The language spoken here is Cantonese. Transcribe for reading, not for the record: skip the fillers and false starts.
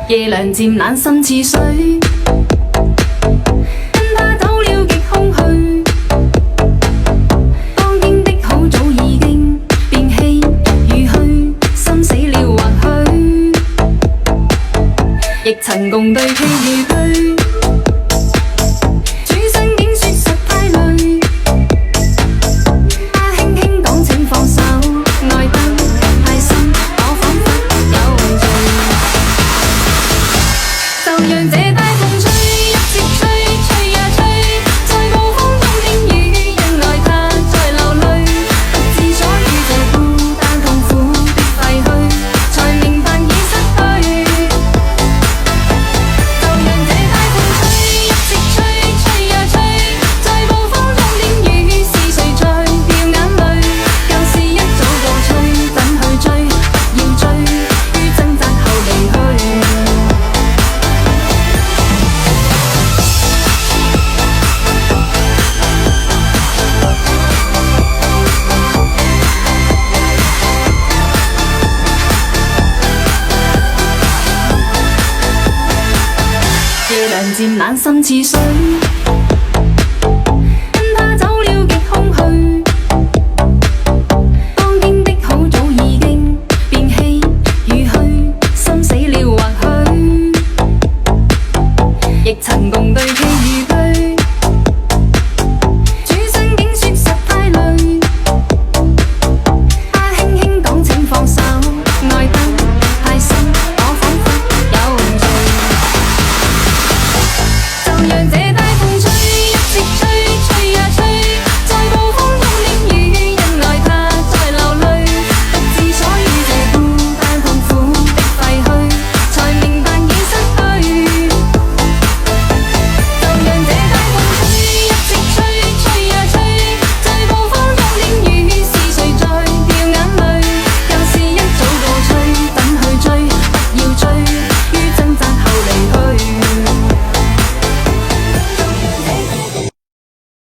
夜涼漸冷心似水，跟他抖了極空虛。當天的好早已經變氣如虛，心死了或許，亦曾共對戲如居。讓這大風吹，一直吹，吹呀吹，在暴風中天雨，因愛他在流淚，不知所以這孤單痛苦的廢墟，才明白已失去。就讓這大風吹，一直吹，吹呀吹，在暴風中天雨，是誰在掉眼淚？舊事一早過去，怎去追？不要追，於掙扎後離去。夜涼漸冷心似水。